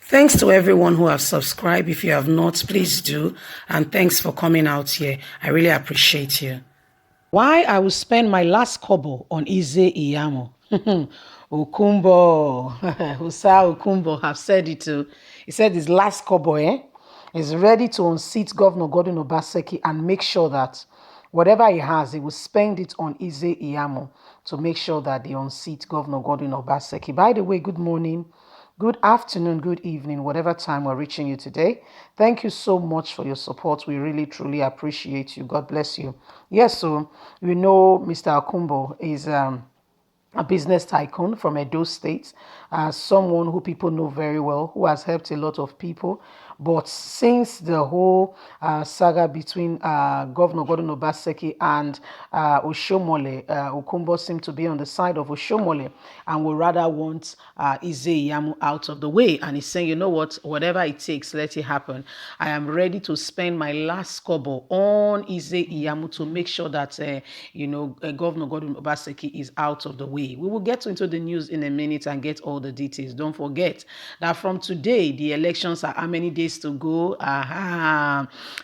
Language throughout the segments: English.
Thanks to everyone who have subscribed. If you have not, please do. And thanks for coming out here. I really appreciate you. Why I will spend my last kobo on Iyamu. Okunbo, Hosa Okunbo have said it too. He said his last kobo, is ready to unseat Governor Gordon Obaseki and make sure that whatever he has, he will spend it on Iyamu to make sure that they unseat Governor Gordon Obaseki. By the way, good morning. Good afternoon, good evening, whatever time we're reaching you today. Thank you so much for your support. We really, truly appreciate you. God bless you. Yes, so you know Mr. Okunbo is a business tycoon from Edo State, someone who people know very well, who has helped a lot of people. But since the whole saga between Governor Gordon Obaseki and Oshomole, Okunbo seemed to be on the side of Oshomole and would rather want Iyamu out of the way. And he's saying, you know what, whatever it takes, let it happen. I am ready to spend my last kobo on Iyamu to make sure that, Governor Gordon Obaseki is out of the way. We will get into the news in a minute and get all the details. Don't forget that from today, the elections are how many days to go?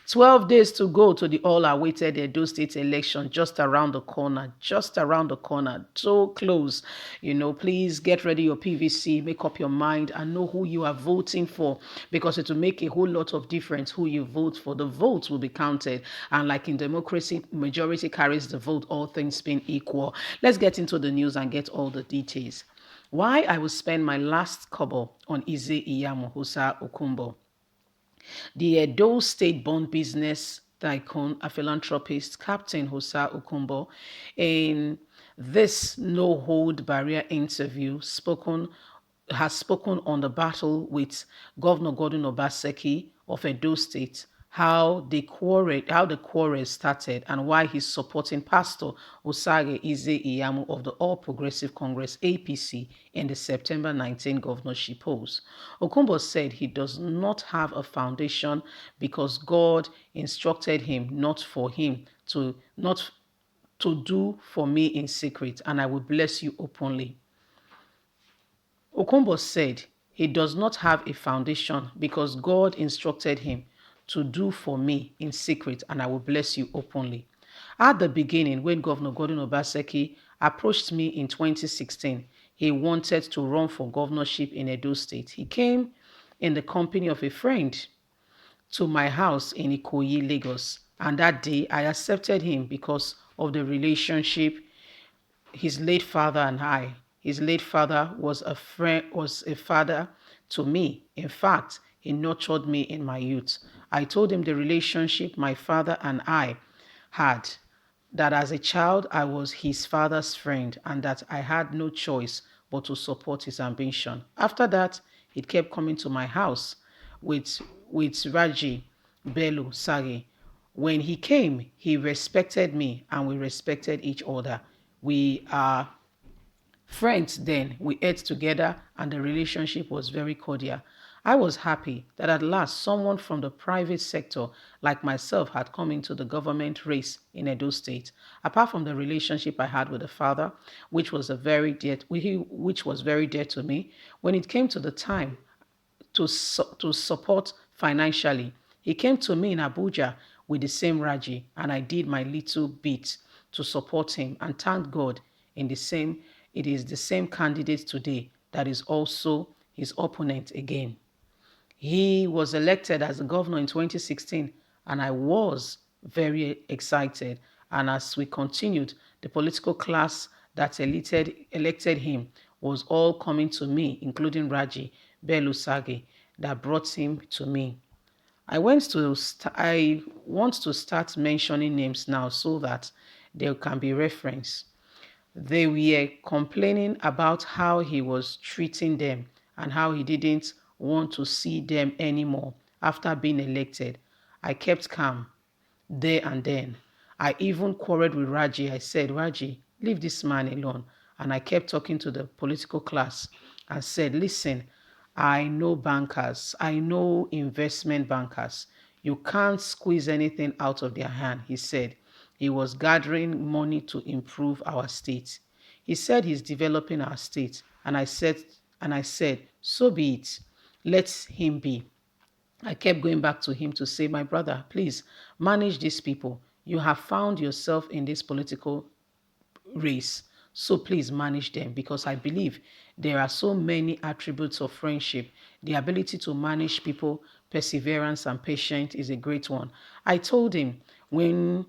12 days to go to the all-awaited Edo State election, just around the corner, so close. Please get ready your PVC, make up your mind and know who you are voting for, because it will make a whole lot of difference who you vote for. The votes will be counted, and like in democracy, majority carries the vote, all things being equal. Let's get into the news and get all the details. Why I will spend my last kobo on Iyamu, Hosa Okunbo. The Edo State-born business tycoon, a philanthropist, Captain Hosa Okunbo, in this no-hold barrier interview, has spoken on the battle with Governor Gordon Obaseki of Edo State, how the quarrel started, and why he's supporting Pastor Osage Iyamu of the All Progressive Congress (APC) in the September 19 governorship polls. Okunbo said he does not have a foundation because God instructed him not to do for me in secret, and I will bless you openly. Okunbo said he does not have a foundation because God instructed him to do for me in secret, and I will bless you openly. At the beginning, when Governor Gordon Obaseki approached me in 2016, he wanted to run for governorship in Edo State. He came in the company of a friend to my house in Ikoyi, Lagos, and that day I accepted him because of the relationship his late father and I. His late father was a father to me. In fact, he nurtured me in my youth. I told him the relationship my father and I had, that as a child I was his father's friend and that I had no choice but to support his ambition. After that, he kept coming to my house with Raji Bello Sage. When he came, he respected me and we respected each other. We are friends then. We ate together and the relationship was very cordial. I was happy that at last someone from the private sector like myself had come into the government race in Edo State. Apart from the relationship I had with the father, which was very dear to me, when it came to the time to support financially, he came to me in Abuja with the same Raji, and I did my little bit to support him. And thank God, it is the same candidate today that is also his opponent again. He was elected as the governor in 2016, and I was very excited. And as we continued, the political class that elected him was all coming to me, including Raji Belusage, that brought him to me. I want to start mentioning names now so that there can be reference. They were complaining about how he was treating them and how he didn't want to see them anymore after being elected. I kept calm there and then. I even quarreled with Raji. I said, Raji, leave this man alone. And I kept talking to the political class and said, listen, I know bankers. I know investment bankers. You can't squeeze anything out of their hand, he said. He was gathering money to improve our state. He said he's developing our state. And I said, so be it. Let him be. I kept going back to him to say, my brother, please manage these people. You have found yourself in this political race. So please manage them, because I believe there are so many attributes of friendship. The ability to manage people, perseverance and patience is a great one. I told him, when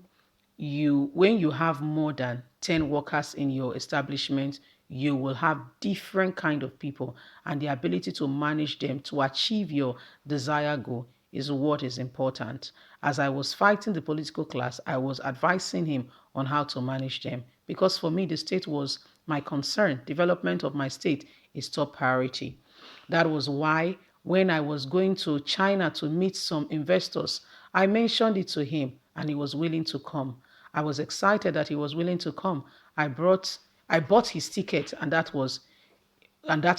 you have more than 10 workers in your establishment, you will have different kind of people, and the ability to manage them to achieve your desired goal is what is important. As I was fighting the political class, I was advising him on how to manage them, because for me the state was my concern. Development of my state is top priority. That was why when I was going to China to meet some investors, I mentioned it to him and he was willing to come. I was excited that he was willing to come. I bought his ticket, and that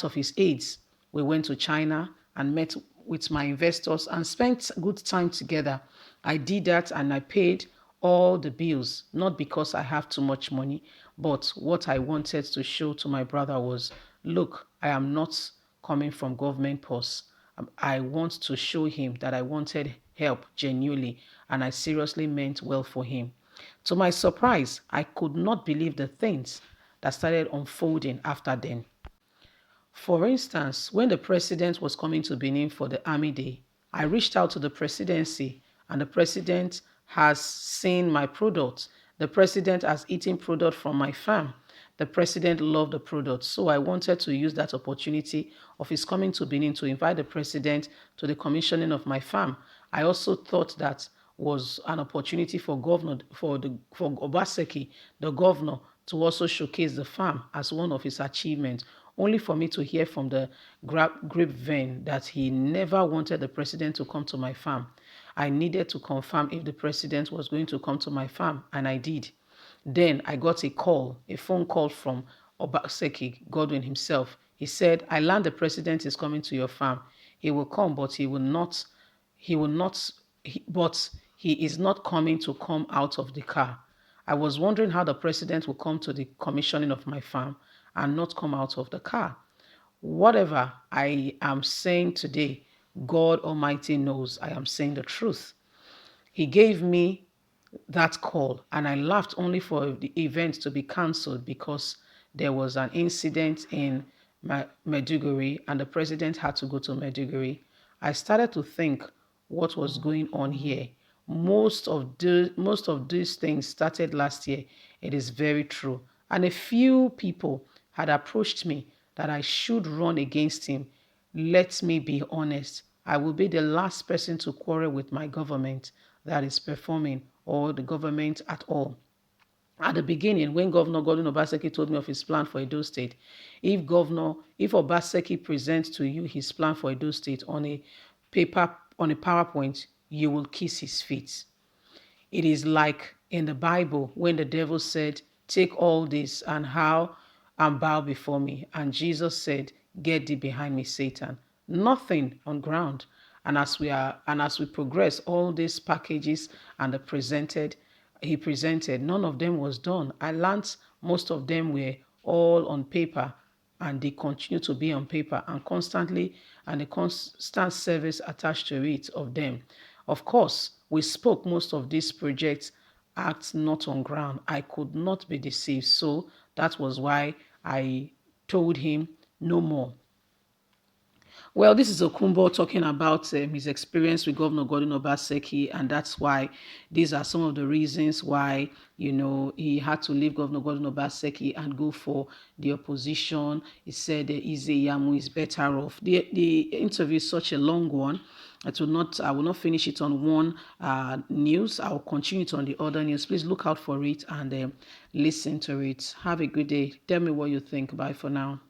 of his aides. We went to China and met with my investors and spent good time together. I did that and I paid all the bills, not because I have too much money, but what I wanted to show to my brother was, look, I am not coming from government purse. I want to show him that I wanted help genuinely and I seriously meant well for him. To my surprise, I could not believe the things that started unfolding after then. For instance, when the president was coming to Benin for the Army Day, I reached out to the presidency and the president has seen my product. The president has eaten product from my farm. The president loved the product. So I wanted to use that opportunity of his coming to Benin to invite the president to the commissioning of my farm. I also thought that was an opportunity for Obaseki, the governor, to also showcase the farm as one of his achievements, only for me to hear from the grapevine that he never wanted the president to come to my farm. I needed to confirm if the president was going to come to my farm, and I did. Then I got a phone call from Obaseki, Godwin himself. He said, I learned the president is coming to your farm. He will come, but he will not, but he is not coming to come out of the car. I was wondering how the president will come to the commissioning of my farm and not come out of the car. Whatever I am saying today, God Almighty knows I am saying the truth. He gave me that call and I laughed only for the event to be cancelled because there was an incident in Meduguri and the president had to go to Meduguri. I started to think what was going on here. Most of these things started last year. It is very true. And a few people had approached me that I should run against him. Let me be honest. I will be the last person to quarrel with my government that is performing or the government at all. At the beginning, when Governor Gordon Obaseki told me of his plan for Edo State, if Obaseki presents to you his plan for Edo State on a PowerPoint, you will kiss his feet. It is like in the Bible when the devil said, take all this and bow before me. And Jesus said, get thee behind me, Satan. Nothing on ground. And as we progress, all these packages and he presented, none of them was done. I learned most of them were all on paper and they continue to be on paper and the constant service attached to it of them. Of course, we spoke most of these projects acts not on ground. I could not be deceived. So that was why I told him no more. Well, this is Okunbo talking about his experience with Governor Gordon Obaseki, and that's why these are some of the reasons why, he had to leave Governor Gordon Obaseki and go for the opposition. He said Iyamu is better off. The interview is such a long one. I will not finish it on one news. I will continue it on the other news. Please look out for it and listen to it. Have a good day. Tell me what you think. Bye for now.